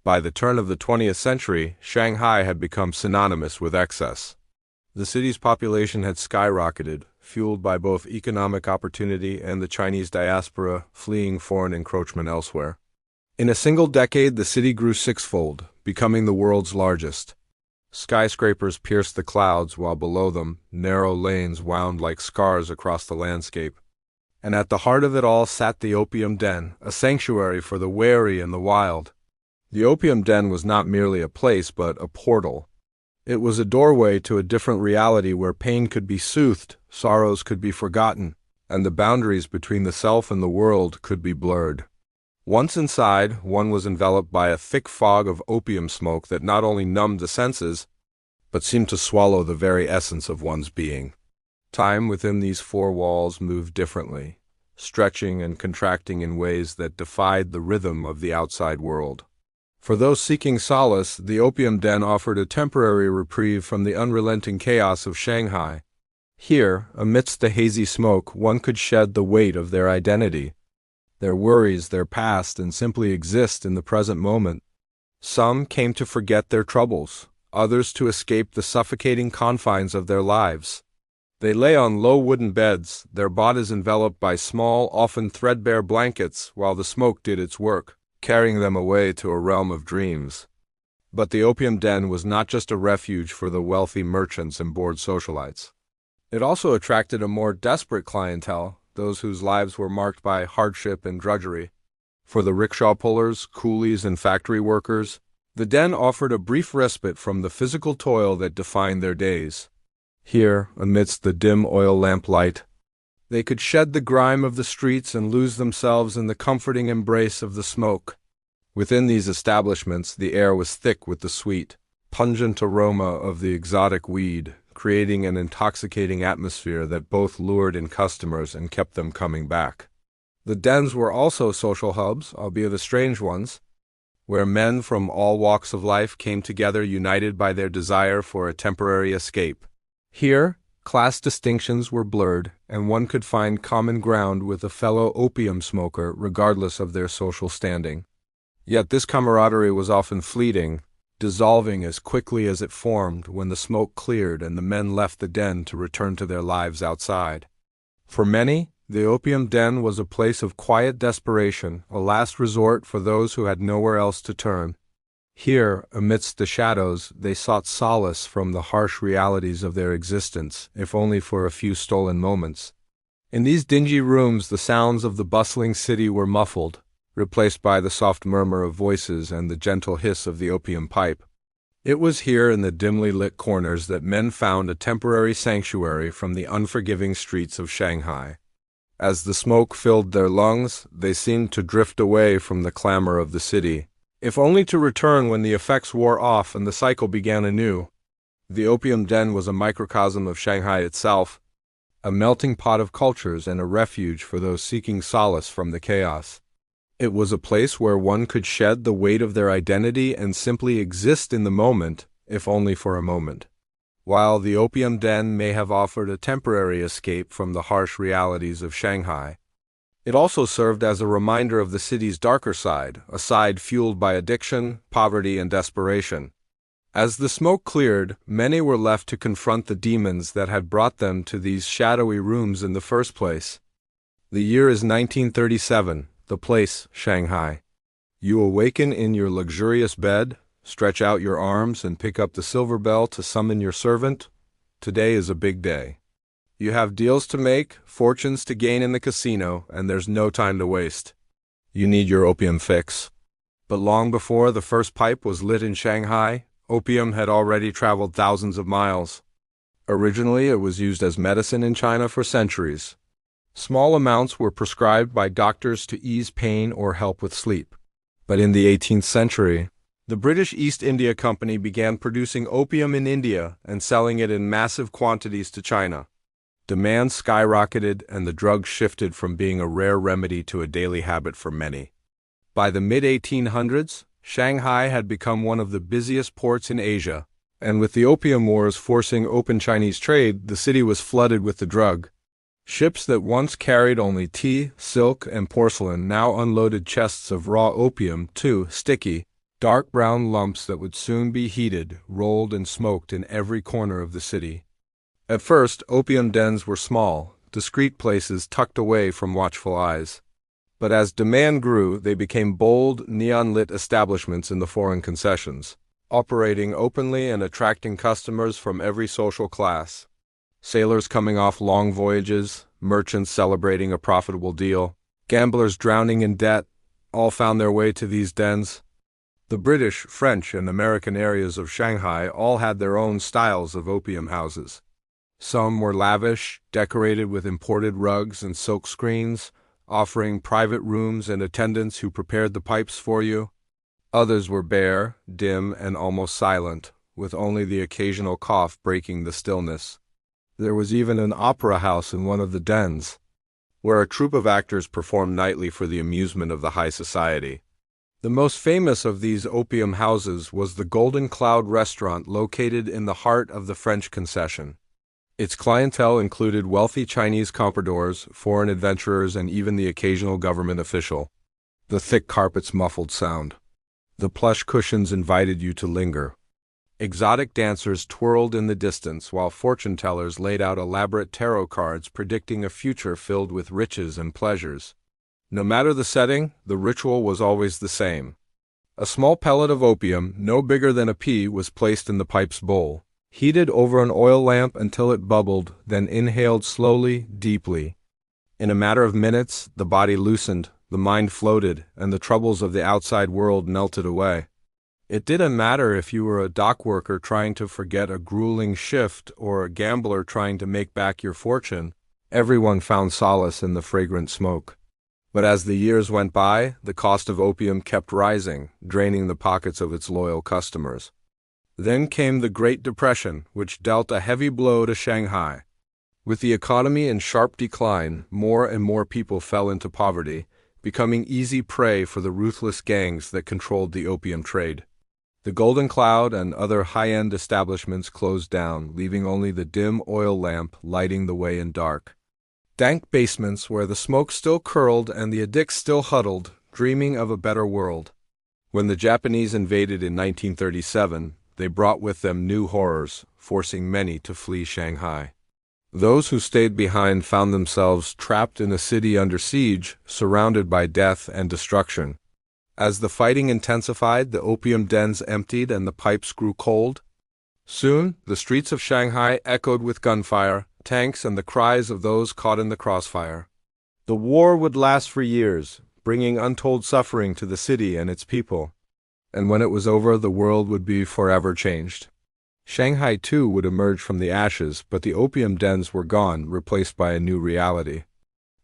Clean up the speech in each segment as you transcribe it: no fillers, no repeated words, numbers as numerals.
By the turn of the 20th century, Shanghai had become synonymous with excess. The city's population had skyrocketed, fueled by both economic opportunity and the Chinese diaspora fleeing foreign encroachment elsewhere. In a single decade, the city grew sixfold, becoming the world's largest. Skyscrapers pierced the clouds, while below them, narrow lanes wound like scars across the landscape. And at the heart of it all sat the Opium Den, a sanctuary for the wary and the wild. The Opium Den was not merely a place, but a portal. It was a doorway to a different reality where pain could be soothed, sorrows could be forgotten, and the boundaries between the self and the world could be blurred. Once inside, one was enveloped by a thick fog of opium smoke that not only numbed the senses, but seemed to swallow the very essence of one's being. Time within these four walls moved differently, stretching and contracting in ways that defied the rhythm of the outside world. For those seeking solace, the Opium Den offered a temporary reprieve from the unrelenting chaos of Shanghai. Here, amidst the hazy smoke, one could shed the weight of their identity, their worries, their past, and simply exist in the present moment. Some came to forget their troubles, others to escape the suffocating confines of their lives. They lay on low wooden beds, their bodies enveloped by small, often threadbare blankets, while the smoke did its work, carrying them away to a realm of dreams. But the Opium Den was not just a refuge for the wealthy merchants and bored socialites. It also attracted a more desperate clientele, those whose lives were marked by hardship and drudgery. For the rickshaw pullers, coolies, and factory workers, the den offered a brief respite from the physical toil that defined their days. Here, amidst the dim oil lamp light, they could shed the grime of the streets and lose themselves in the comforting embrace of the smoke. Within these establishments, the air was thick with the sweet, pungent aroma of the exotic weed, creating an intoxicating atmosphere that both lured in customers and kept them coming back. The dens were also social hubs, albeit strange ones, where men from all walks of life came together united by their desire for a temporary escape. Here, class distinctions were blurred, and one could find common ground with a fellow opium smoker regardless of their social standing. Yet this camaraderie was often fleeting, dissolving as quickly as it formed when the smoke cleared and the men left the den to return to their lives outside. For many, the Opium Den was a place of quiet desperation, a last resort for those who had nowhere else to turn. Here, amidst the shadows, they sought solace from the harsh realities of their existence, if only for a few stolen moments. In these dingy rooms, the sounds of the bustling city were muffled, replaced by the soft murmur of voices and the gentle hiss of the opium pipe. It was here in the dimly lit corners that men found a temporary sanctuary from the unforgiving streets of Shanghai. As the smoke filled their lungs, they seemed to drift away from the clamor of the city, if only to return when the effects wore off and the cycle began anew. The Opium Den was a microcosm of Shanghai itself, a melting pot of cultures and a refuge for those seeking solace from the chaos. It was a place where one could shed the weight of their identity and simply exist in the moment, if only for a moment. While the Opium Den may have offered a temporary escape from the harsh realities of Shanghai, it also served as a reminder of the city's darker side, a side fueled by addiction, poverty, and desperation. As the smoke cleared, many were left to confront the demons that had brought them to these shadowy rooms in the first place. The year is 1937, the place, Shanghai. You awaken in your luxurious bed, stretch out your arms, and pick up the silver bell to summon your servant. Today is a big day. You have deals to make, fortunes to gain in the casino, and there's no time to waste. You need your opium fix. But long before the first pipe was lit in Shanghai, opium had already traveled thousands of miles. Originally, it was used as medicine in China for centuries. Small amounts were prescribed by doctors to ease pain or help with sleep. But in the 18th century, the British East India Company began producing opium in India and selling it in massive quantities to China. Demand skyrocketed, and the drug shifted from being a rare remedy to a daily habit for many. By the mid-1800s, Shanghai had become one of the busiest ports in Asia, and with the opium wars forcing open Chinese trade, the city was flooded with the drug. Ships that once carried only tea, silk, and porcelain now unloaded chests of raw opium, too sticky, Dark brown lumps that would soon be heated, rolled and smoked in every corner of the city. At first, opium dens were small, discreet places tucked away from watchful eyes. But as demand grew, they became bold, neon-lit establishments in the foreign concessions, operating openly and attracting customers from every social class. Sailors coming off long voyages, merchants celebrating a profitable deal, gamblers drowning in debt, all found their way to these dens. The British, French, and American areas of Shanghai all had their own styles of opium houses. Some were lavish, decorated with imported rugs and silk screens, offering private rooms and attendants who prepared the pipes for you. Others were bare, dim, and almost silent, with only the occasional cough breaking the stillness. There was even an opera house in one of the dens, where a troupe of actors performed nightly for the amusement of the high society. The most famous of these opium houses was the Golden Cloud restaurant located in the heart of the French concession. Its clientele included wealthy Chinese compradors, foreign adventurers, and even the occasional government official. The thick carpets muffled sound. The plush cushions invited you to linger. Exotic dancers twirled in the distance while fortune-tellers laid out elaborate tarot cards predicting a future filled with riches and pleasures. No matter the setting, the ritual was always the same. A small pellet of opium, no bigger than a pea, was placed in the pipe's bowl, heated over an oil lamp until it bubbled, then inhaled slowly, deeply. In a matter of minutes, the body loosened, the mind floated, and the troubles of the outside world melted away. It didn't matter if you were a dock worker trying to forget a grueling shift or a gambler trying to make back your fortune. Everyone found solace in the fragrant smoke. But as the years went by, the cost of opium kept rising, draining the pockets of its loyal customers. Then came the Great Depression, which dealt a heavy blow to Shanghai. With the economy in sharp decline, more and more people fell into poverty, becoming easy prey for the ruthless gangs that controlled the opium trade. The Golden Cloud and other high-end establishments closed down, leaving only the dim oil lamp lighting the way in dark. Dank basements where the smoke still curled and the addicts still huddled, dreaming of a better world. When the Japanese invaded in 1937, they brought with them new horrors, forcing many to flee Shanghai. Those who stayed behind found themselves trapped in a city under siege, surrounded by death and destruction. As the fighting intensified, the opium dens emptied and the pipes grew cold. Soon, the streets of Shanghai echoed with gunfire, tanks, and the cries of those caught in the crossfire. The war would last for years, bringing untold suffering to the city and its people. And when it was over, the world would be forever changed. Shanghai, too, would emerge from the ashes, but the opium dens were gone, replaced by a new reality.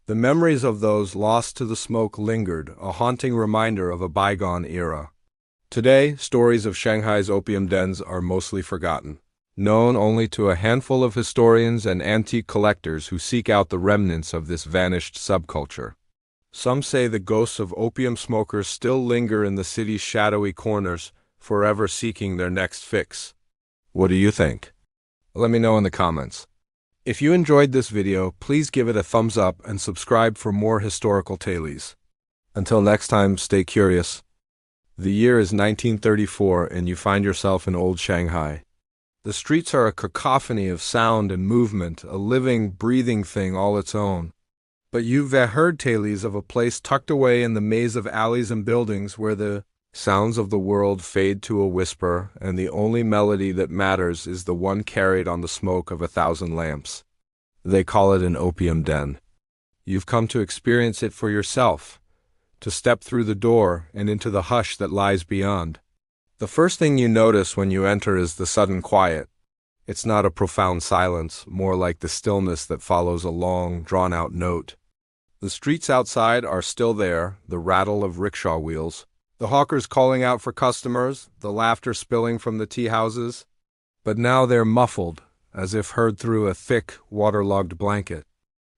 The memories of those lost to the smoke lingered, a haunting reminder of a bygone era. Today, stories of Shanghai's opium dens are mostly forgotten, known only to a handful of historians and antique collectors who seek out the remnants of this vanished subculture. Some say the ghosts of opium smokers still linger in the city's shadowy corners, forever seeking their next fix. What do you think? Let me know in the comments. If you enjoyed this video, please give it a thumbs up and subscribe for more historical tales. Until next time, stay curious. The year is 1934 and you find yourself in old Shanghai. The streets are a cacophony of sound and movement, a living, breathing thing all its own. But you've heard tales of a place tucked away in the maze of alleys and buildings where the sounds of the world fade to a whisper, and the only melody that matters is the one carried on the smoke of 1,000 lamps. They call it an opium den. You've come to experience it for yourself, to step through the door and into the hush that lies beyond. The first thing you notice when you enter is the sudden quiet. It's not a profound silence, more like the stillness that follows a long, drawn-out note. The streets outside are still there, the rattle of rickshaw wheels, the hawkers calling out for customers, the laughter spilling from the tea houses. But now they're muffled, as if heard through a thick, waterlogged blanket.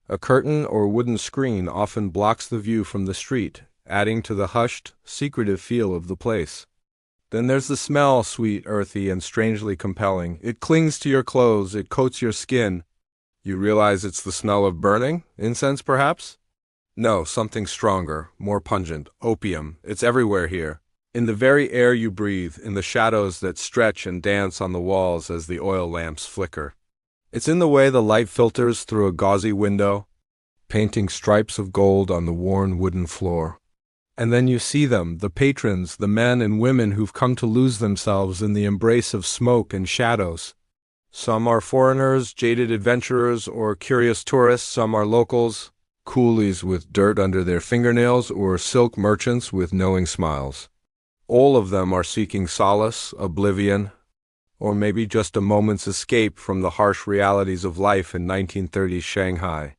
A curtain or wooden screen often blocks the view from the street, adding to the hushed, secretive feel of the place. Then there's the smell, sweet, earthy, and strangely compelling. It clings to your clothes, it coats your skin. You realize it's the smell of burning? Incense, perhaps? No, something stronger, more pungent. Opium. It's everywhere here. In the very air you breathe, in the shadows that stretch and dance on the walls as the oil lamps flicker. It's in the way the light filters through a gauzy window, painting stripes of gold on the worn wooden floor. And then you see them, the patrons, the men and women who've come to lose themselves in the embrace of smoke and shadows. Some are foreigners, jaded adventurers, or curious tourists. Some are locals, coolies with dirt under their fingernails, or silk merchants with knowing smiles. All of them are seeking solace, oblivion, or maybe just a moment's escape from the harsh realities of life in 1930s Shanghai.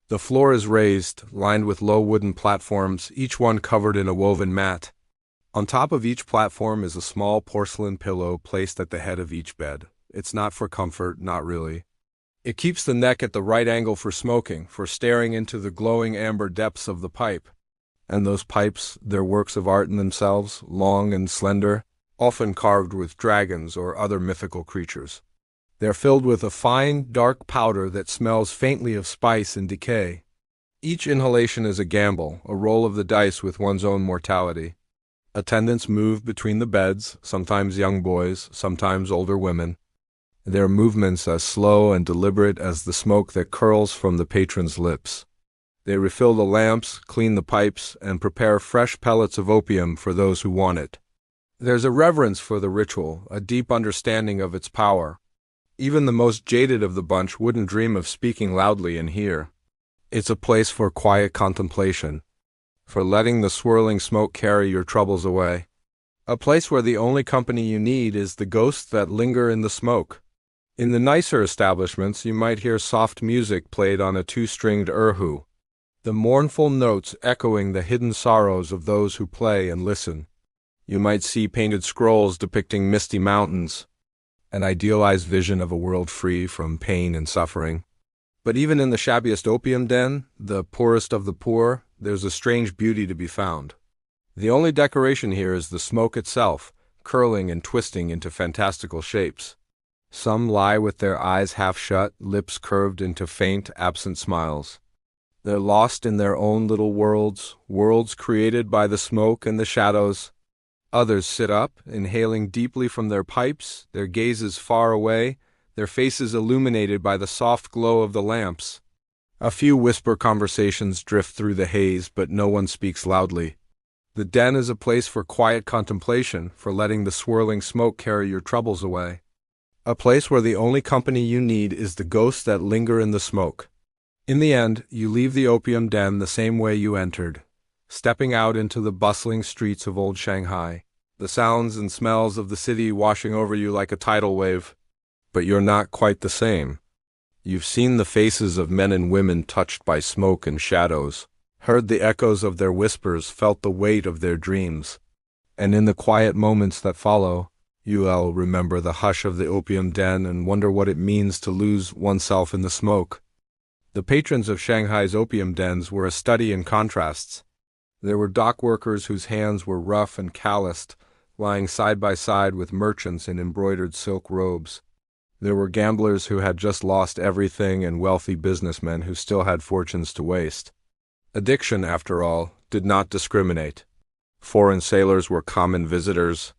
The floor is raised, lined with low wooden platforms, each one covered in a woven mat. On top of each platform is a small porcelain pillow placed at the head of each bed. It's not for comfort, not really. It keeps the neck at the right angle for smoking, for staring into the glowing amber depths of the pipe. And those pipes, they're works of art in themselves, long and slender, often carved with dragons or other mythical creatures. They're filled with a fine, dark powder that smells faintly of spice and decay. Each inhalation is a gamble, a roll of the dice with one's own mortality. Attendants move between the beds, sometimes young boys, sometimes older women. Their movements as slow and deliberate as the smoke that curls from the patron's lips. They refill the lamps, clean the pipes, and prepare fresh pellets of opium for those who want it. There's a reverence for the ritual, a deep understanding of its power. Even the most jaded of the bunch wouldn't dream of speaking loudly in here. It's a place for quiet contemplation, for letting the swirling smoke carry your troubles away. A place where the only company you need is the ghosts that linger in the smoke. In the nicer establishments, you might hear soft music played on a two-stringed erhu, the mournful notes echoing the hidden sorrows of those who play and listen. You might see painted scrolls depicting misty mountains, an idealized vision of a world free from pain and suffering. But even in the shabbiest opium den, the poorest of the poor, there's a strange beauty to be found. The only decoration here is the smoke itself, curling and twisting into fantastical shapes. Some lie with their eyes half shut, lips curved into faint, absent smiles. They're lost in their own little worlds, worlds created by the smoke and the shadows. Others sit up, inhaling deeply from their pipes, their gazes far away, their faces illuminated by the soft glow of the lamps. A few whisper conversations drift through the haze, but no one speaks loudly. The den is a place for quiet contemplation, for letting the swirling smoke carry your troubles away. A place where the only company you need is the ghosts that linger in the smoke. In the end, you leave the opium den the same way you entered, stepping out into the bustling streets of old Shanghai, the sounds and smells of the city washing over you like a tidal wave. But you're not quite the same. You've seen the faces of men and women touched by smoke and shadows, heard the echoes of their whispers, felt the weight of their dreams. And in the quiet moments that follow, you'll remember the hush of the opium den and wonder what it means to lose oneself in the smoke. The patrons of Shanghai's opium dens were a study in contrasts. There were dock workers whose hands were rough and calloused, lying side by side with merchants in embroidered silk robes. There were gamblers who had just lost everything and wealthy businessmen who still had fortunes to waste. Addiction, after all, did not discriminate. Foreign sailors were common visitors.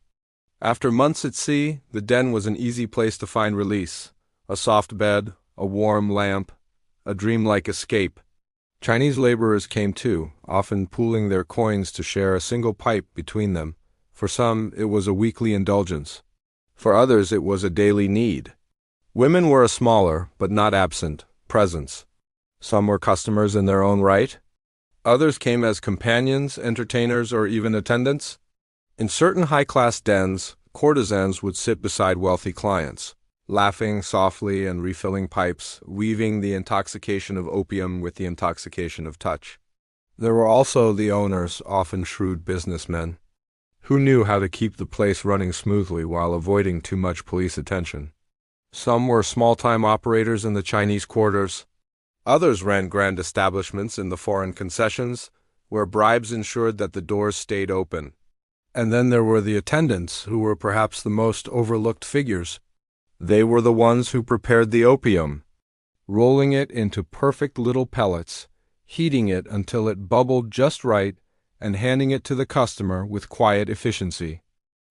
After months at sea, the den was an easy place to find release. A soft bed, a warm lamp, a dreamlike escape. Chinese laborers came too, often pooling their coins to share a single pipe between them. For some, it was a weekly indulgence. For others, it was a daily need. Women were a smaller, but not absent, presence. Some were customers in their own right. Others came as companions, entertainers, or even attendants. In certain high-class dens, courtesans would sit beside wealthy clients, laughing softly and refilling pipes, weaving the intoxication of opium with the intoxication of touch. There were also the owners, often shrewd businessmen, who knew how to keep the place running smoothly while avoiding too much police attention. Some were small-time operators in the Chinese quarters. Others ran grand establishments in the foreign concessions, where bribes ensured that the doors stayed open. And then there were the attendants, who were perhaps the most overlooked figures. They were the ones who prepared the opium, rolling it into perfect little pellets, heating it until it bubbled just right, and handing it to the customer with quiet efficiency.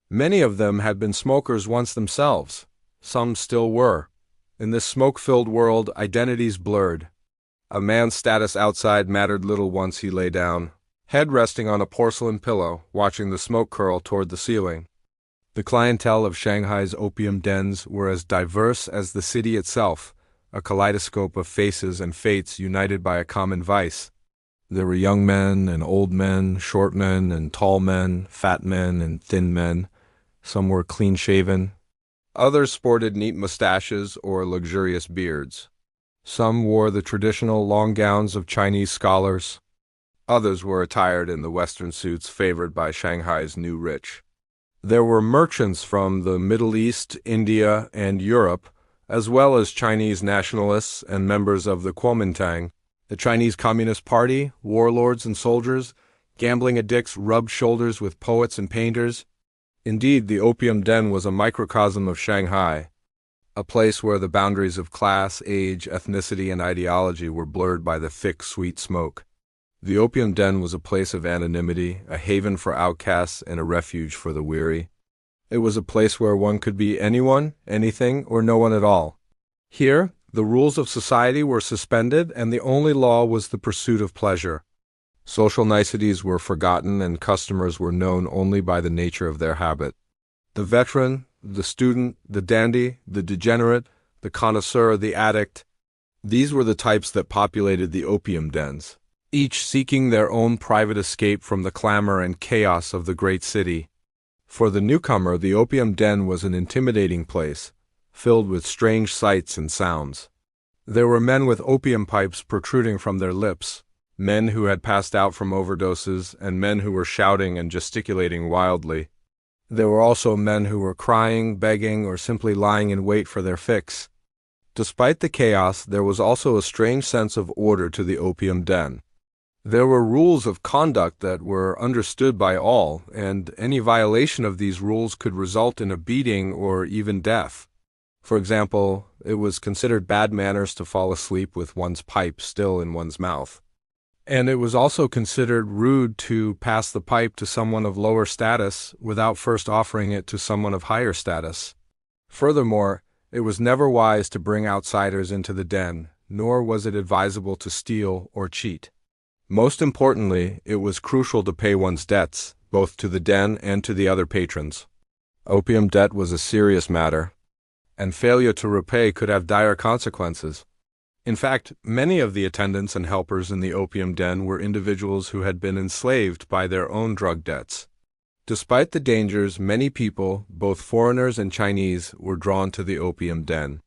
Many of them had been smokers once themselves. Some still were. In this smoke-filled world, identities blurred. A man's status outside mattered little once he lay down, head resting on a porcelain pillow, watching the smoke curl toward the ceiling. The clientele of Shanghai's opium dens were as diverse as the city itself, a kaleidoscope of faces and fates united by a common vice. There were young men and old men, short men and tall men, fat men and thin men. Some were clean-shaven. Others sported neat mustaches or luxurious beards. Some wore the traditional long gowns of Chinese scholars. Others were attired in the Western suits favored by Shanghai's new rich. There were merchants from the Middle East, India, and Europe, as well as Chinese nationalists and members of the Kuomintang, the Chinese Communist Party, warlords and soldiers. Gambling addicts rubbed shoulders with poets and painters. Indeed, the opium den was a microcosm of Shanghai, a place where the boundaries of class, age, ethnicity, and ideology were blurred by the thick, sweet smoke. The opium den was a place of anonymity, a haven for outcasts, and a refuge for the weary. It was a place where one could be anyone, anything, or no one at all. Here, the rules of society were suspended, and the only law was the pursuit of pleasure. Social niceties were forgotten, and customers were known only by the nature of their habit. The veteran, the student, the dandy, the degenerate, the connoisseur, the addict. These were the types that populated the opium dens, each seeking their own private escape from the clamor and chaos of the great city. For the newcomer, the opium den was an intimidating place, filled with strange sights and sounds. There were men with opium pipes protruding from their lips, men who had passed out from overdoses, and men who were shouting and gesticulating wildly. There were also men who were crying, begging, or simply lying in wait for their fix. Despite the chaos, there was also a strange sense of order to the opium den. There were rules of conduct that were understood by all, and any violation of these rules could result in a beating or even death. For example, it was considered bad manners to fall asleep with one's pipe still in one's mouth. And it was also considered rude to pass the pipe to someone of lower status without first offering it to someone of higher status. Furthermore, it was never wise to bring outsiders into the den, nor was it advisable to steal or cheat. Most importantly, it was crucial to pay one's debts, both to the den and to the other patrons. Opium debt was a serious matter, and failure to repay could have dire consequences. In fact, many of the attendants and helpers in the opium den were individuals who had been enslaved by their own drug debts. Despite the dangers, many people, both foreigners and Chinese, were drawn to the opium den.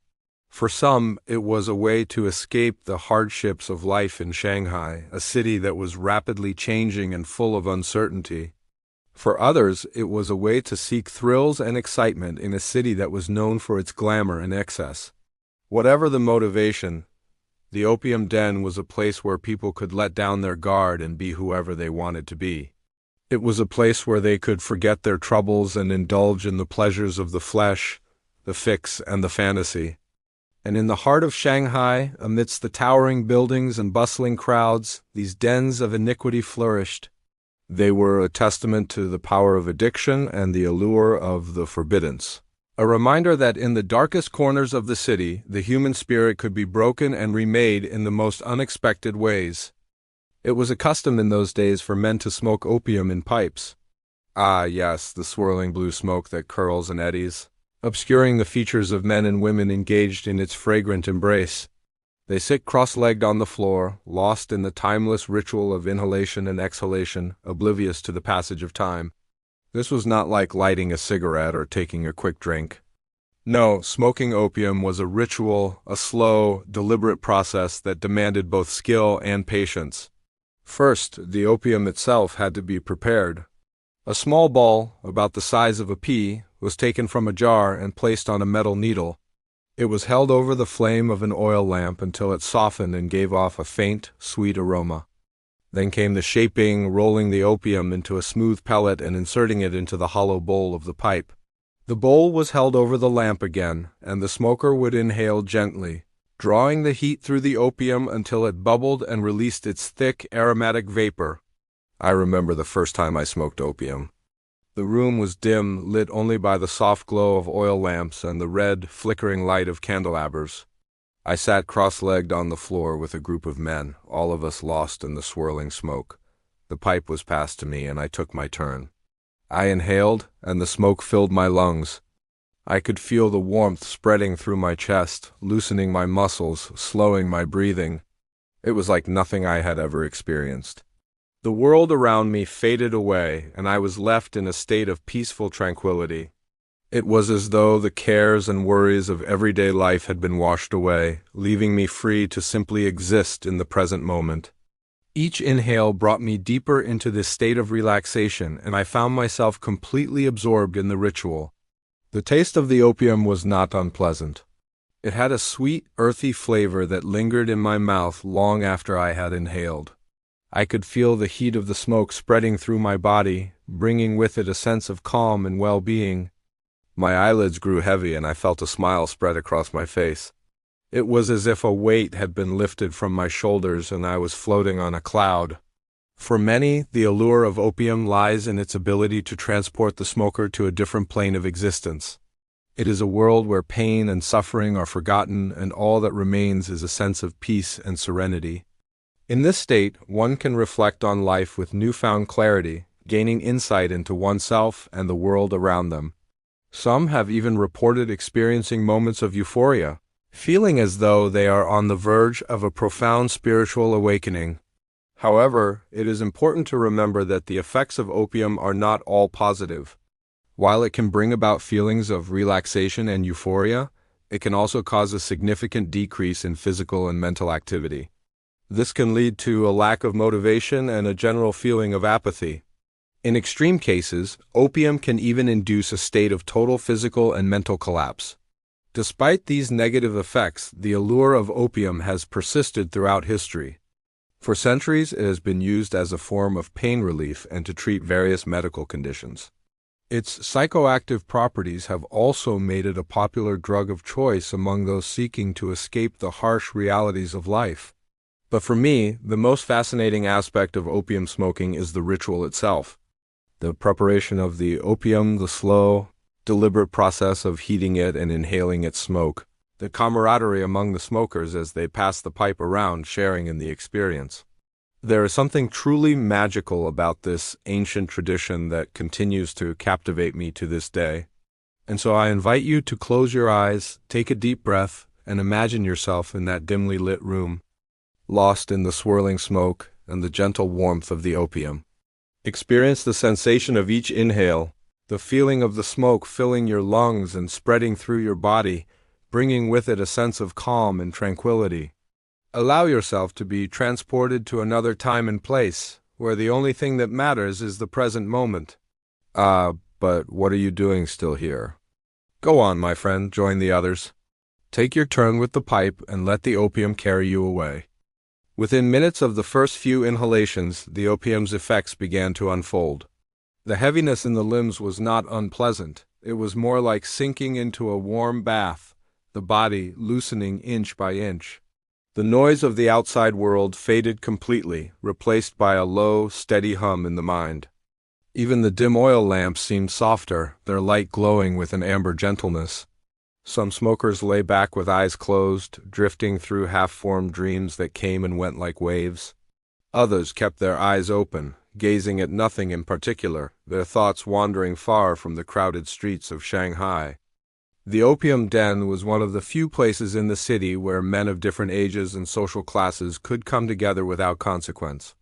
For some, it was a way to escape the hardships of life in Shanghai, a city that was rapidly changing and full of uncertainty. For others, it was a way to seek thrills and excitement in a city that was known for its glamour and excess. Whatever the motivation, the opium den was a place where people could let down their guard and be whoever they wanted to be. It was a place where they could forget their troubles and indulge in the pleasures of the flesh, the fix, and the fantasy. And in the heart of Shanghai, amidst the towering buildings and bustling crowds, these dens of iniquity flourished. They were a testament to the power of addiction and the allure of the forbiddance. A reminder that in the darkest corners of the city, the human spirit could be broken and remade in the most unexpected ways. It was a custom in those days for men to smoke opium in pipes. Ah, yes, the swirling blue smoke that curls and eddies, obscuring the features of men and women engaged in its fragrant embrace. They sit cross-legged on the floor, lost in the timeless ritual of inhalation and exhalation, oblivious to the passage of time. This was not like lighting a cigarette or taking a quick drink. No, smoking opium was a ritual, a slow, deliberate process that demanded both skill and patience. First, the opium itself had to be prepared. A small ball, about the size of a pea, was taken from a jar and placed on a metal needle. It was held over the flame of an oil lamp until it softened and gave off a faint, sweet aroma. Then came the shaping, rolling the opium into a smooth pellet and inserting it into the hollow bowl of the pipe. The bowl was held over the lamp again, and the smoker would inhale gently, drawing the heat through the opium until it bubbled and released its thick, aromatic vapor. I remember the first time I smoked opium. The room was dim, lit only by the soft glow of oil lamps and the red, flickering light of candelabers. I sat cross-legged on the floor with a group of men, all of us lost in the swirling smoke. The pipe was passed to me, and I took my turn. I inhaled, and the smoke filled my lungs. I could feel the warmth spreading through my chest, loosening my muscles, slowing my breathing. It was like nothing I had ever experienced. The world around me faded away, and I was left in a state of peaceful tranquility. It was as though the cares and worries of everyday life had been washed away, leaving me free to simply exist in the present moment. Each inhale brought me deeper into this state of relaxation, and I found myself completely absorbed in the ritual. The taste of the opium was not unpleasant. It had a sweet, earthy flavor that lingered in my mouth long after I had inhaled. I could feel the heat of the smoke spreading through my body, bringing with it a sense of calm and well-being. My eyelids grew heavy, and I felt a smile spread across my face. It was as if a weight had been lifted from my shoulders and I was floating on a cloud. For many, the allure of opium lies in its ability to transport the smoker to a different plane of existence. It is a world where pain and suffering are forgotten, and all that remains is a sense of peace and serenity. In this state, one can reflect on life with newfound clarity, gaining insight into oneself and the world around them. Some have even reported experiencing moments of euphoria, feeling as though they are on the verge of a profound spiritual awakening. However, it is important to remember that the effects of opium are not all positive. While it can bring about feelings of relaxation and euphoria, it can also cause a significant decrease in physical and mental activity. This can lead to a lack of motivation and a general feeling of apathy. In extreme cases, opium can even induce a state of total physical and mental collapse. Despite these negative effects, the allure of opium has persisted throughout history. For centuries, it has been used as a form of pain relief and to treat various medical conditions. Its psychoactive properties have also made it a popular drug of choice among those seeking to escape the harsh realities of life. But for me, the most fascinating aspect of opium smoking is the ritual itself. The preparation of the opium, the slow, deliberate process of heating it and inhaling its smoke, the camaraderie among the smokers as they pass the pipe around, sharing in the experience. There is something truly magical about this ancient tradition that continues to captivate me to this day. And so I invite you to close your eyes, take a deep breath, and imagine yourself in that dimly lit room, lost in the swirling smoke and the gentle warmth of the opium. Experience the sensation of each inhale, the feeling of the smoke filling your lungs and spreading through your body, bringing with it a sense of calm and tranquility. Allow yourself to be transported to another time and place, where the only thing that matters is the present moment. But what are you doing still here? Go on, my friend, join the others. Take your turn with the pipe and let the opium carry you away. Within minutes of the first few inhalations, the opium's effects began to unfold. The heaviness in the limbs was not unpleasant. It was more like sinking into a warm bath, the body loosening inch by inch. The noise of the outside world faded completely, replaced by a low, steady hum in the mind. Even the dim oil lamps seemed softer, their light glowing with an amber gentleness. Some smokers lay back with eyes closed, drifting through half-formed dreams that came and went like waves. Others kept their eyes open, gazing at nothing in particular, their thoughts wandering far from the crowded streets of Shanghai. The opium den was one of the few places in the city where men of different ages and social classes could come together without consequence.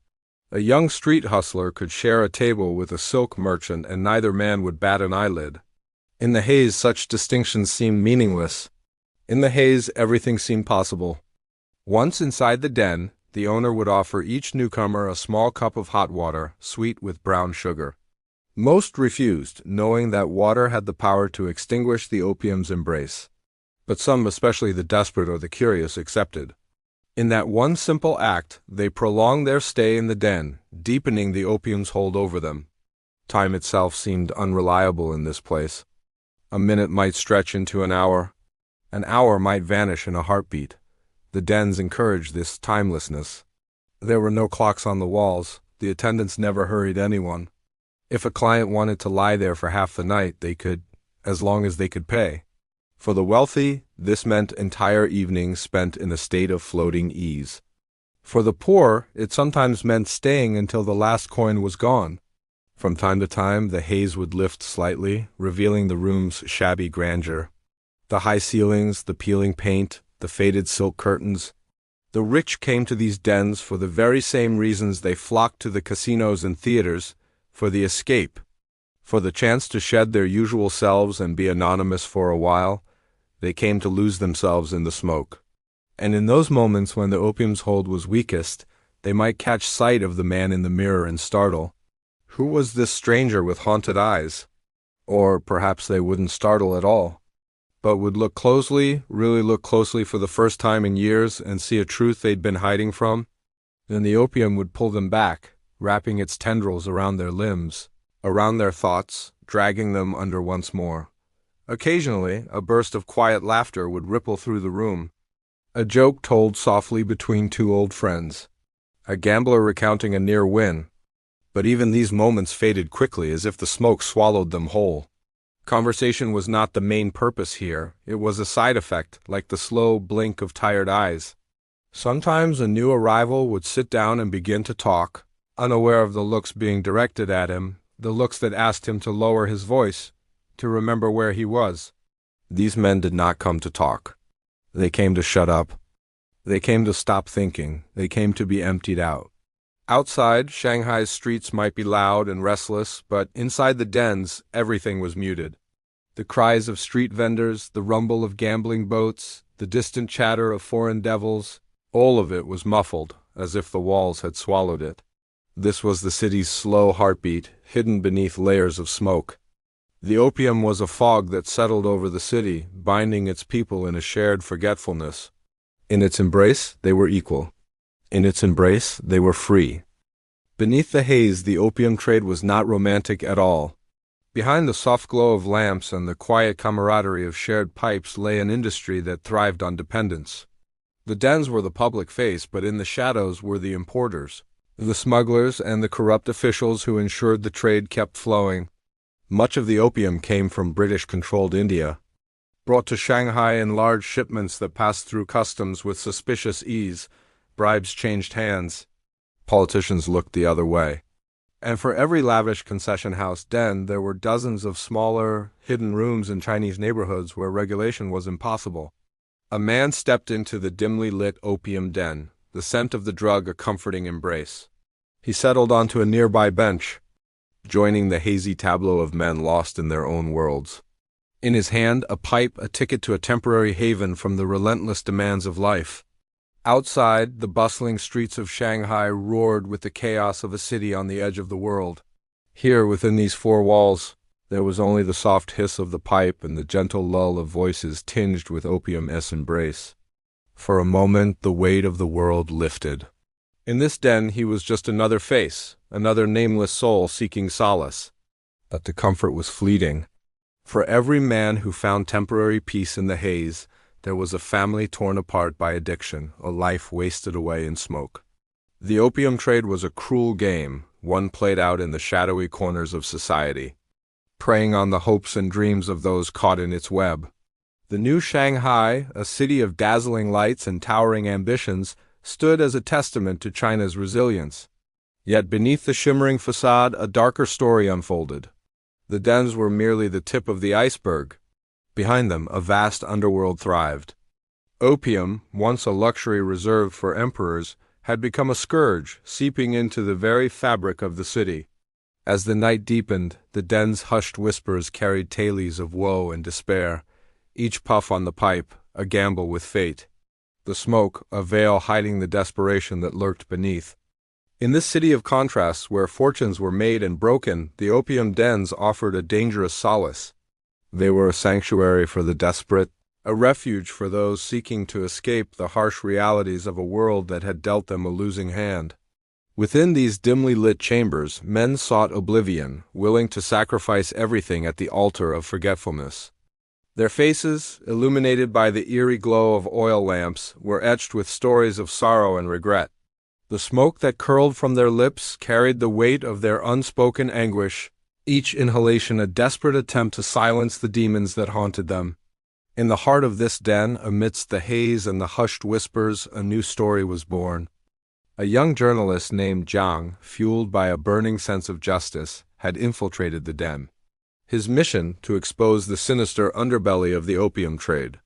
A young street hustler could share a table with a silk merchant, and neither man would bat an eyelid. In the haze, such distinctions seemed meaningless. In the haze, everything seemed possible. Once inside the den, the owner would offer each newcomer a small cup of hot water, sweet with brown sugar. Most refused, knowing that water had the power to extinguish the opium's embrace. But some, especially the desperate or the curious, accepted. In that one simple act, they prolonged their stay in the den, deepening the opium's hold over them. Time itself seemed unreliable in this place. A minute might stretch into an hour might vanish in a heartbeat. The dens encouraged this timelessness. There were no clocks on the walls, The attendants never hurried anyone. If a client wanted to lie there for half the night, they could, as long as they could pay. For the wealthy, this meant entire evenings spent in a state of floating ease. For the poor, it sometimes meant staying until the last coin was gone. From time to time, the haze would lift slightly, revealing the room's shabby grandeur. The high ceilings, the peeling paint, the faded silk curtains. The rich came to these dens for the very same reasons they flocked to the casinos and theaters, for the escape, for the chance to shed their usual selves and be anonymous for a while. They came to lose themselves in the smoke. And in those moments when the opium's hold was weakest, they might catch sight of the man in the mirror and startle. Who was this stranger with haunted eyes? Or perhaps they wouldn't startle at all, but would look closely, really look closely for the first time in years and see a truth they'd been hiding from. Then the opium would pull them back, wrapping its tendrils around their limbs, around their thoughts, dragging them under once more. Occasionally, a burst of quiet laughter would ripple through the room. A joke told softly between two old friends. A gambler recounting a near win. But even these moments faded quickly as if the smoke swallowed them whole. Conversation was not the main purpose here. It was a side effect, like the slow blink of tired eyes. Sometimes a new arrival would sit down and begin to talk, unaware of the looks being directed at him, the looks that asked him to lower his voice, to remember where he was. These men did not come to talk. They came to shut up. They came to stop thinking. They came to be emptied out. Outside, Shanghai's streets might be loud and restless, but inside the dens, everything was muted. The cries of street vendors, the rumble of gambling boats, the distant chatter of foreign devils, all of it was muffled, as if the walls had swallowed it. This was the city's slow heartbeat, hidden beneath layers of smoke. The opium was a fog that settled over the city, binding its people in a shared forgetfulness. In its embrace, they were equal. In its embrace, they were free. Beneath the haze, the opium trade was not romantic at all. Behind the soft glow of lamps and the quiet camaraderie of shared pipes lay an industry that thrived on dependence. The dens were the public face, but in the shadows were the importers, the smugglers and the corrupt officials who ensured the trade kept flowing. Much of the opium came from British-controlled India, brought to Shanghai in large shipments that passed through customs with suspicious ease. Bribes changed hands. Politicians looked the other way. And for every lavish concession house den, there were dozens of smaller, hidden rooms in Chinese neighborhoods where regulation was impossible. A man stepped into the dimly lit opium den, the scent of the drug a comforting embrace. He settled onto a nearby bench, joining the hazy tableau of men lost in their own worlds. In his hand, a pipe, a ticket to a temporary haven from the relentless demands of life. Outside, the bustling streets of Shanghai roared with the chaos of a city on the edge of the world. Here, within these four walls, there was only the soft hiss of the pipe and the gentle lull of voices tinged with opium-esque embrace. For a moment, the weight of the world lifted. In this den, he was just another face, another nameless soul seeking solace. But the comfort was fleeting. For every man who found temporary peace in the haze, there was a family torn apart by addiction, a life wasted away in smoke. The opium trade was a cruel game, one played out in the shadowy corners of society, preying on the hopes and dreams of those caught in its web. The new Shanghai, a city of dazzling lights and towering ambitions, stood as a testament to China's resilience. Yet beneath the shimmering facade, a darker story unfolded. The dens were merely the tip of the iceberg. Behind them, a vast underworld thrived. Opium, once a luxury reserved for emperors, had become a scourge, seeping into the very fabric of the city. As the night deepened, the den's hushed whispers carried tales of woe and despair, each puff on the pipe, a gamble with fate. The smoke, a veil hiding the desperation that lurked beneath. In this city of contrasts, where fortunes were made and broken, the opium dens offered a dangerous solace. They were a sanctuary for the desperate, a refuge for those seeking to escape the harsh realities of a world that had dealt them a losing hand. Within these dimly lit chambers, men sought oblivion, willing to sacrifice everything at the altar of forgetfulness. Their faces, illuminated by the eerie glow of oil lamps, were etched with stories of sorrow and regret. The smoke that curled from their lips carried the weight of their unspoken anguish, each inhalation a desperate attempt to silence the demons that haunted them. In the heart of this den, amidst the haze and the hushed whispers, a new story was born. A young journalist named Zhang, fueled by a burning sense of justice, had infiltrated the den. His mission, to expose the sinister underbelly of the opium trade.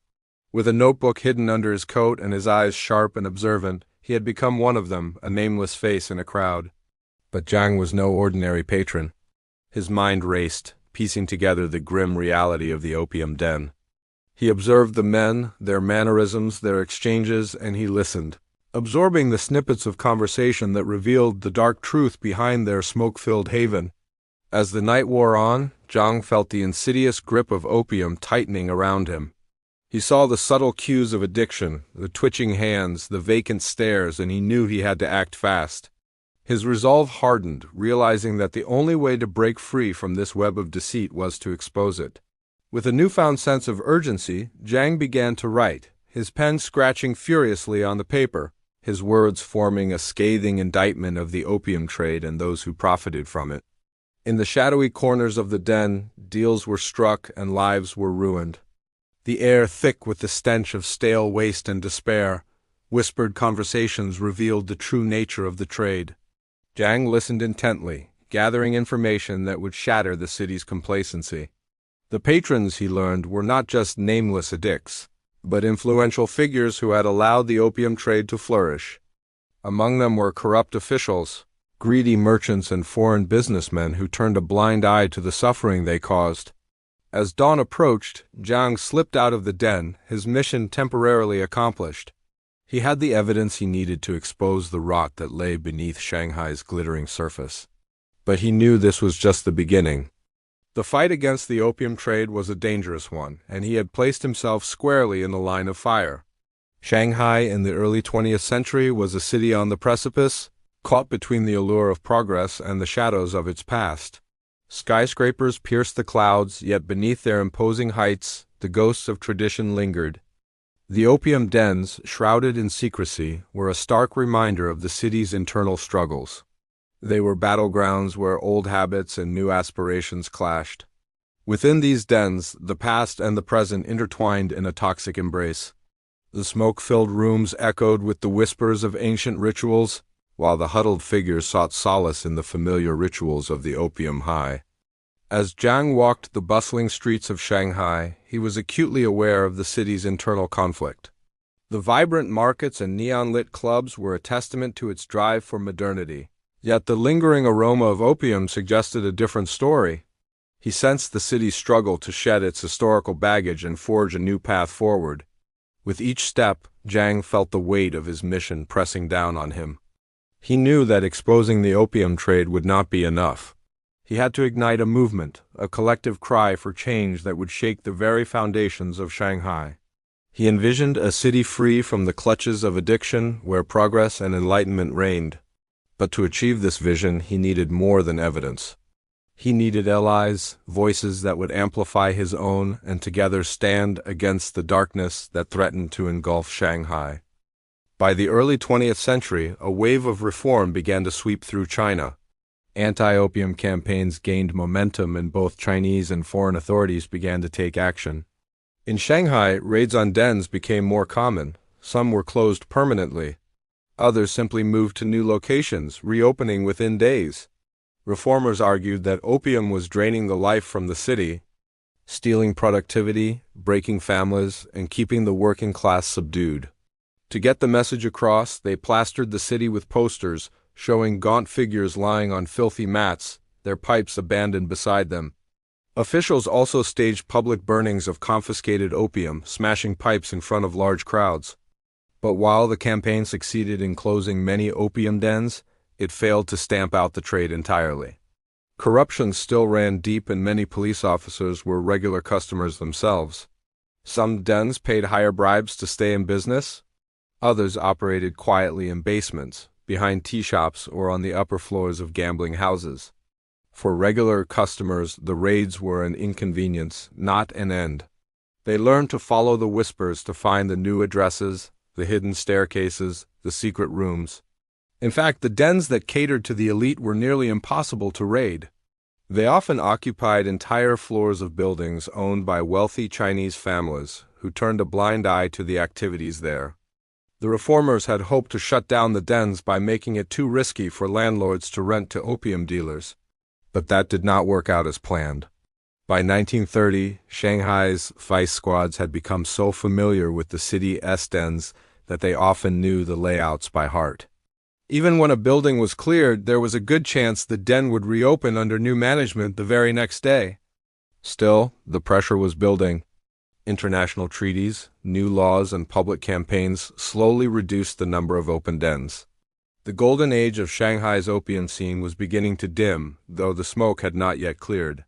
With a notebook hidden under his coat and his eyes sharp and observant, he had become one of them, a nameless face in a crowd. But Zhang was no ordinary patron. His mind raced, piecing together the grim reality of the opium den. He observed the men, their mannerisms, their exchanges, and he listened, absorbing the snippets of conversation that revealed the dark truth behind their smoke-filled haven. As the night wore on, Zhang felt the insidious grip of opium tightening around him. He saw the subtle cues of addiction, the twitching hands, the vacant stares, and he knew he had to act fast. His resolve hardened, realizing that the only way to break free from this web of deceit was to expose it. With a newfound sense of urgency, Zhang began to write, his pen scratching furiously on the paper, his words forming a scathing indictment of the opium trade and those who profited from it. In the shadowy corners of the den, deals were struck and lives were ruined. The air thick with the stench of stale waste and despair, whispered conversations revealed the true nature of the trade. Zhang listened intently, gathering information that would shatter the city's complacency. The patrons, he learned, were not just nameless addicts, but influential figures who had allowed the opium trade to flourish. Among them were corrupt officials, greedy merchants and foreign businessmen who turned a blind eye to the suffering they caused. As dawn approached, Zhang slipped out of the den, his mission temporarily accomplished. He had the evidence he needed to expose the rot that lay beneath Shanghai's glittering surface. But he knew this was just the beginning. The fight against the opium trade was a dangerous one, and he had placed himself squarely in the line of fire. Shanghai in the early 20th century was a city on the precipice, caught between the allure of progress and the shadows of its past. Skyscrapers pierced the clouds, yet beneath their imposing heights, the ghosts of tradition lingered. The opium dens, shrouded in secrecy, were a stark reminder of the city's internal struggles. They were battlegrounds where old habits and new aspirations clashed. Within these dens, the past and the present intertwined in a toxic embrace. The smoke-filled rooms echoed with the whispers of ancient rituals, while the huddled figures sought solace in the familiar rituals of the opium high. As Zhang walked the bustling streets of Shanghai, he was acutely aware of the city's internal conflict. The vibrant markets and neon-lit clubs were a testament to its drive for modernity. Yet the lingering aroma of opium suggested a different story. He sensed the city's struggle to shed its historical baggage and forge a new path forward. With each step, Zhang felt the weight of his mission pressing down on him. He knew that exposing the opium trade would not be enough. He had to ignite a movement, a collective cry for change that would shake the very foundations of Shanghai. He envisioned a city free from the clutches of addiction, where progress and enlightenment reigned. But to achieve this vision, he needed more than evidence. He needed allies, voices that would amplify his own and together stand against the darkness that threatened to engulf Shanghai. By the early 20th century, a wave of reform began to sweep through China. Anti-opium campaigns gained momentum and both Chinese and foreign authorities began to take action. In Shanghai, raids on dens became more common. Some were closed permanently. Others simply moved to new locations, reopening within days. Reformers argued that opium was draining the life from the city, stealing productivity, breaking families, and keeping the working class subdued. To get the message across, they plastered the city with posters showing gaunt figures lying on filthy mats, their pipes abandoned beside them. Officials also staged public burnings of confiscated opium, smashing pipes in front of large crowds. But while the campaign succeeded in closing many opium dens, it failed to stamp out the trade entirely. Corruption still ran deep and many police officers were regular customers themselves. Some dens paid higher bribes to stay in business. Others operated quietly in basements, behind tea shops or on the upper floors of gambling houses. For regular customers, the raids were an inconvenience, not an end. They learned to follow the whispers to find the new addresses, the hidden staircases, the secret rooms. In fact, the dens that catered to the elite were nearly impossible to raid. They often occupied entire floors of buildings owned by wealthy Chinese families who turned a blind eye to the activities there. The reformers had hoped to shut down the dens by making it too risky for landlords to rent to opium dealers, but that did not work out as planned. By 1930, Shanghai's vice squads had become so familiar with the city's dens that they often knew the layouts by heart. Even when a building was cleared, there was a good chance the den would reopen under new management the very next day. Still, the pressure was building. International treaties, new laws, and public campaigns slowly reduced the number of open dens. The golden age of Shanghai's opium scene was beginning to dim, though the smoke had not yet cleared.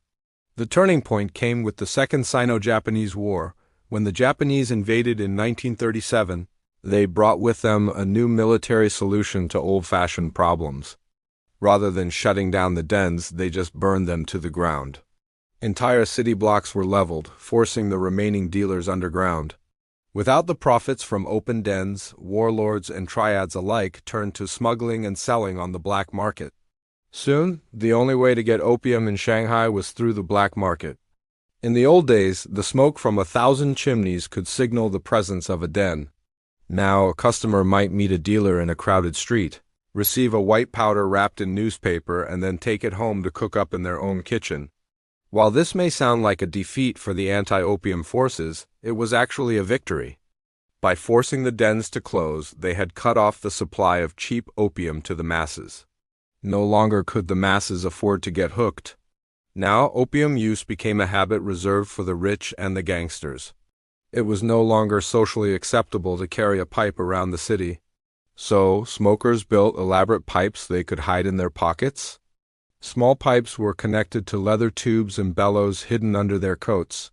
The turning point came with the Second Sino-Japanese War. When the Japanese invaded in 1937, they brought with them a new military solution to old-fashioned problems. Rather than shutting down the dens, they just burned them to the ground. Entire city blocks were leveled, forcing the remaining dealers underground. Without the profits from open dens, warlords and triads alike turned to smuggling and selling on the black market. Soon, the only way to get opium in Shanghai was through the black market. In the old days, the smoke from 1,000 chimneys could signal the presence of a den. Now, a customer might meet a dealer in a crowded street, receive a white powder wrapped in newspaper, and then take it home to cook up in their own kitchen. While this may sound like a defeat for the anti-opium forces, it was actually a victory. By forcing the dens to close, they had cut off the supply of cheap opium to the masses. No longer could the masses afford to get hooked. Now, opium use became a habit reserved for the rich and the gangsters. It was no longer socially acceptable to carry a pipe around the city. So, smokers built elaborate pipes they could hide in their pockets. Small pipes were connected to leather tubes and bellows hidden under their coats.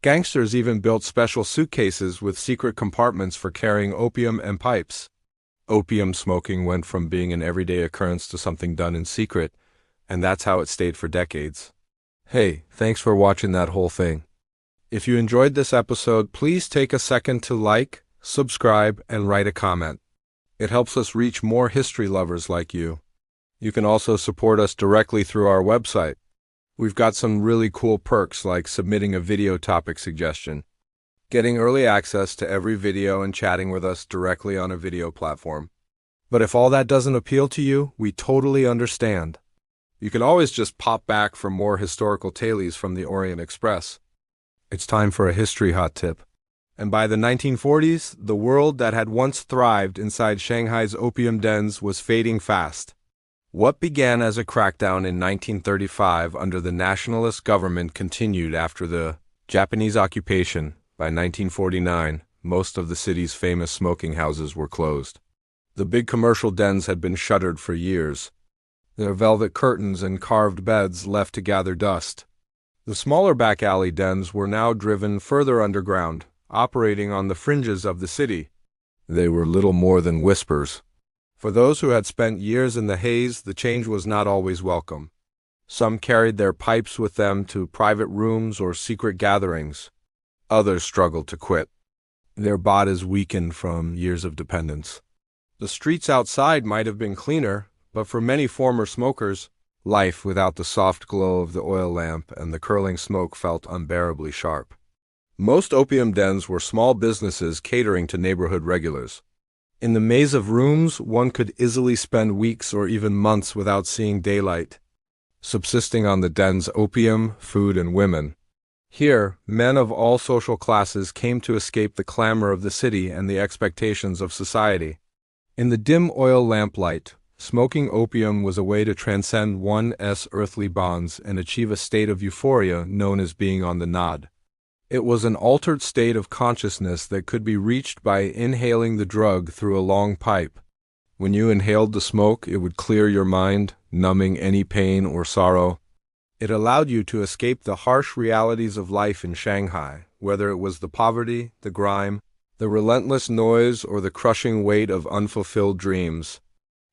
Gangsters even built special suitcases with secret compartments for carrying opium and pipes. Opium smoking went from being an everyday occurrence to something done in secret, and that's how it stayed for decades. Hey, thanks for watching that whole thing. If you enjoyed this episode, please take a second to like, subscribe, and write a comment. It helps us reach more history lovers like you. You can also support us directly through our website. We've got some really cool perks like submitting a video topic suggestion, getting early access to every video, and chatting with us directly on a video platform. But if all that doesn't appeal to you, we totally understand. You can always just pop back for more historical tailies from the Orient Express. It's time for a history hot tip. And by the 1940s, the world that had once thrived inside Shanghai's opium dens was fading fast. What began as a crackdown in 1935 under the nationalist government continued after the Japanese occupation. By 1949, most of the city's famous smoking houses were closed. The big commercial dens had been shuttered for years. Their velvet curtains and carved beds left to gather dust. The smaller back alley dens were now driven further underground, operating on the fringes of the city. They were little more than whispers. For those who had spent years in the haze, the change was not always welcome. Some carried their pipes with them to private rooms or secret gatherings. Others struggled to quit. Their bodies weakened from years of dependence. The streets outside might have been cleaner, but for many former smokers, life without the soft glow of the oil lamp and the curling smoke felt unbearably sharp. Most opium dens were small businesses catering to neighborhood regulars. In the maze of rooms, one could easily spend weeks or even months without seeing daylight, subsisting on the den's opium, food, and women. Here, men of all social classes came to escape the clamor of the city and the expectations of society. In the dim oil lamplight, smoking opium was a way to transcend one's earthly bonds and achieve a state of euphoria known as being on the nod. It was an altered state of consciousness that could be reached by inhaling the drug through a long pipe. When you inhaled the smoke, it would clear your mind, numbing any pain or sorrow. It allowed you to escape the harsh realities of life in Shanghai, whether it was the poverty, the grime, the relentless noise, or the crushing weight of unfulfilled dreams.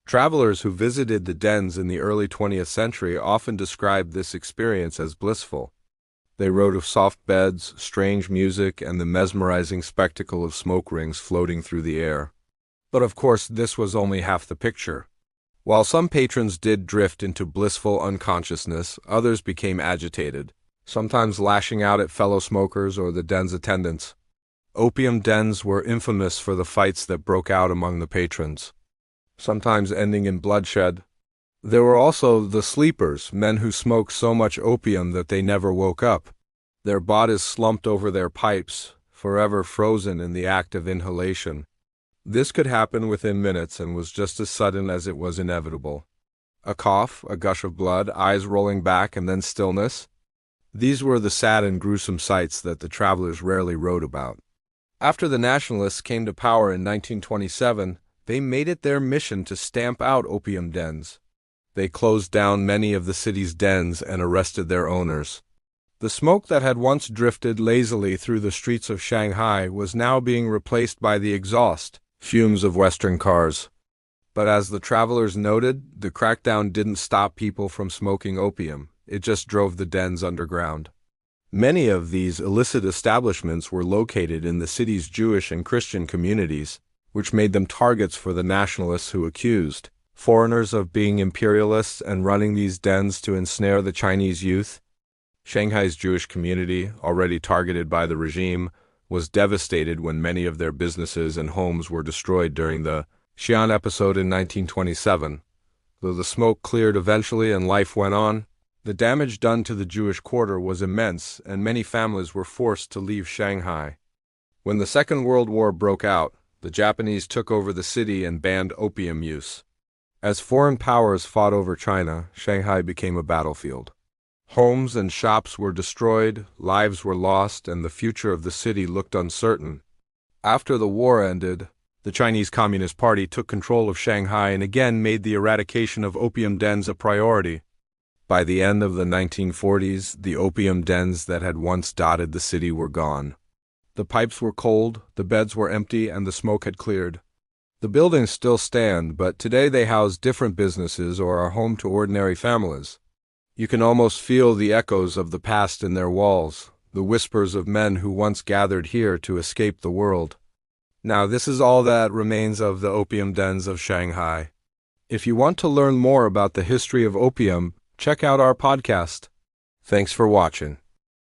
Travelers who visited the dens in the early 20th century often described this experience as blissful. They wrote of soft beds, strange music, and the mesmerizing spectacle of smoke rings floating through the air. But of course, this was only half the picture. While some patrons did drift into blissful unconsciousness, others became agitated, sometimes lashing out at fellow smokers or the den's attendants. Opium dens were infamous for the fights that broke out among the patrons, sometimes ending in bloodshed. There were also the sleepers, men who smoked so much opium that they never woke up. Their bodies slumped over their pipes, forever frozen in the act of inhalation. This could happen within minutes and was just as sudden as it was inevitable. A cough, a gush of blood, eyes rolling back, and then stillness. These were the sad and gruesome sights that the travelers rarely wrote about. After the nationalists came to power in 1927, they made it their mission to stamp out opium dens. They closed down many of the city's dens and arrested their owners. The smoke that had once drifted lazily through the streets of Shanghai was now being replaced by the exhaust fumes of Western cars. But as the travelers noted, the crackdown didn't stop people from smoking opium. It just drove the dens underground. Many of these illicit establishments were located in the city's Jewish and Christian communities, which made them targets for the nationalists who accused foreigners of being imperialists and running these dens to ensnare the Chinese youth. Shanghai's Jewish community, already targeted by the regime, was devastated when many of their businesses and homes were destroyed during the Xi'an episode in 1927. Though the smoke cleared eventually and life went on, the damage done to the Jewish quarter was immense, and many families were forced to leave Shanghai. When the Second World War broke out, the Japanese took over the city and banned opium use. As foreign powers fought over China, Shanghai became a battlefield. Homes and shops were destroyed, lives were lost, and the future of the city looked uncertain. After the war ended, the Chinese Communist Party took control of Shanghai and again made the eradication of opium dens a priority. By the end of the 1940s, the opium dens that had once dotted the city were gone. The pipes were cold, the beds were empty, and the smoke had cleared. The buildings still stand, but today they house different businesses or are home to ordinary families. You can almost feel the echoes of the past in their walls, the whispers of men who once gathered here to escape the world. Now, this is all that remains of the opium dens of Shanghai. If you want to learn more about the history of opium, check out our podcast. Thanks for watching.